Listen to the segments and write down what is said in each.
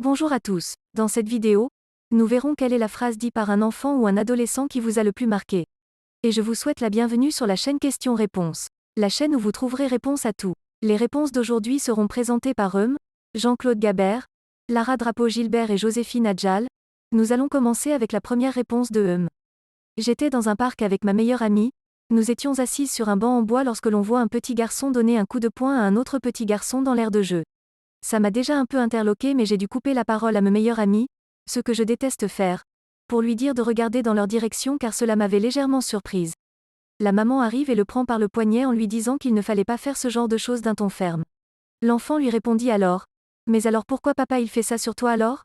Bonjour à tous. Dans cette vidéo, nous verrons quelle est la phrase dite par un enfant ou un adolescent qui vous a le plus marqué. Et je vous souhaite la bienvenue sur la chaîne Questions-Réponses. La chaîne où vous trouverez réponse à tout. Les réponses d'aujourd'hui seront présentées par Jean-Claude Gabert, Lara Drapeau-Gilbert et Joséphine Adjal. Nous allons commencer avec la première réponse de J'étais dans un parc avec ma meilleure amie. Nous étions assises sur un banc en bois lorsque l'on voit un petit garçon donner un coup de poing à un autre petit garçon dans l'aire de jeu. Ça m'a déjà un peu interloqué, mais j'ai dû couper la parole à ma meilleure amie, ce que je déteste faire, pour lui dire de regarder dans leur direction car cela m'avait légèrement surprise. La maman arrive et le prend par le poignet en lui disant qu'il ne fallait pas faire ce genre de choses d'un ton ferme. L'enfant lui répondit alors: Mais alors pourquoi papa il fait ça sur toi alors?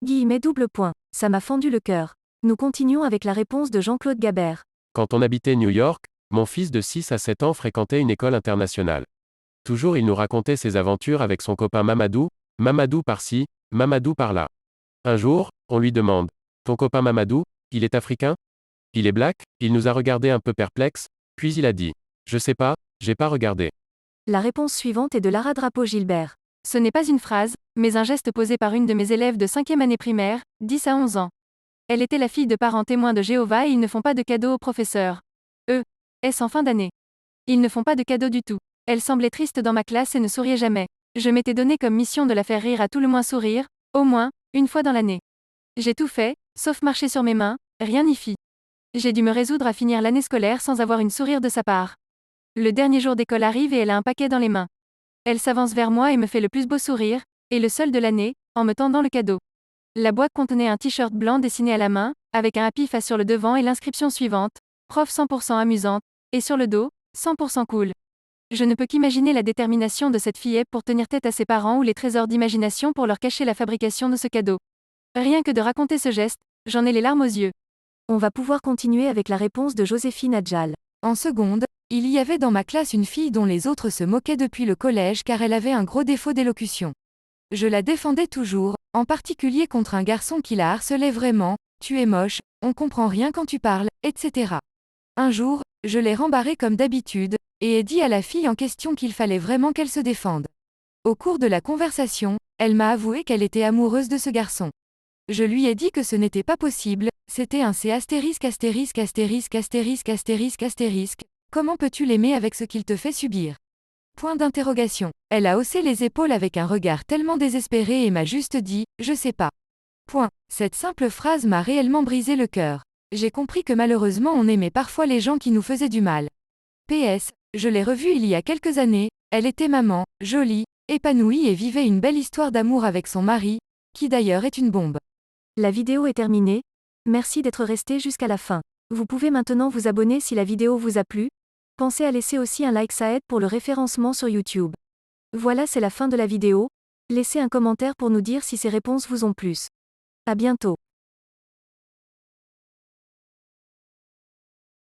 Double point. Ça m'a fendu le cœur. Nous continuons avec la réponse de Jean-Claude Gabert. Quand on habitait New York, mon fils de 6 à 7 ans fréquentait une école internationale. Toujours il nous racontait ses aventures avec son copain Mamadou, Mamadou par-ci, Mamadou par-là. Un jour, on lui demande: Ton copain Mamadou, il est africain? Il est black? Il nous a regardé un peu perplexe, puis il a dit: Je sais pas, j'ai pas regardé. La réponse suivante est de Lara Drapeau-Gilbert. Ce n'est pas une phrase, mais un geste posé par une de mes élèves de 5e année primaire, 10 à 11 ans. Elle était la fille de parents témoins de Jéhovah et ils ne font pas de cadeaux aux professeurs. Est-ce en fin d'année? Ils ne font pas de cadeaux du tout. Elle semblait triste dans ma classe et ne souriait jamais. Je m'étais donné comme mission de la faire rire, à tout le moins sourire, au moins, une fois dans l'année. J'ai tout fait, sauf marcher sur mes mains, rien n'y fit. J'ai dû me résoudre à finir l'année scolaire sans avoir une sourire de sa part. Le dernier jour d'école arrive et elle a un paquet dans les mains. Elle s'avance vers moi et me fait le plus beau sourire, et le seul de l'année, en me tendant le cadeau. La boîte contenait un t-shirt blanc dessiné à la main, avec un happy face sur le devant et l'inscription suivante: Prof 100% amusante, et sur le dos, 100% cool. Je ne peux qu'imaginer la détermination de cette fillette pour tenir tête à ses parents ou les trésors d'imagination pour leur cacher la fabrication de ce cadeau. Rien que de raconter ce geste, j'en ai les larmes aux yeux. On va pouvoir continuer avec la réponse de Joséphine Adjal. En seconde, il y avait dans ma classe une fille dont les autres se moquaient depuis le collège car elle avait un gros défaut d'élocution. Je la défendais toujours, en particulier contre un garçon qui la harcelait vraiment: Tu es moche, on comprend rien quand tu parles, etc. Un jour, je l'ai rembarrée comme d'habitude, et ai dit à la fille en question qu'il fallait vraiment qu'elle se défende. Au cours de la conversation, elle m'a avoué qu'elle était amoureuse de ce garçon. Je lui ai dit que ce n'était pas possible, c'était un C astérisque astérisque astérisque astérisque astérisque astérisque, comment peux-tu l'aimer avec ce qu'il te fait subir? Point d'interrogation. Elle a haussé les épaules avec un regard tellement désespéré et m'a juste dit: Je sais pas. Point. Cette simple phrase m'a réellement brisé le cœur. J'ai compris que malheureusement on aimait parfois les gens qui nous faisaient du mal. PS, je l'ai revue il y a quelques années, elle était maman, jolie, épanouie et vivait une belle histoire d'amour avec son mari, qui d'ailleurs est une bombe. La vidéo est terminée. Merci d'être resté jusqu'à la fin. Vous pouvez maintenant vous abonner si la vidéo vous a plu. Pensez à laisser aussi un like, ça aide pour le référencement sur YouTube. Voilà, c'est la fin de la vidéo. Laissez un commentaire pour nous dire si ces réponses vous ont plu. À bientôt.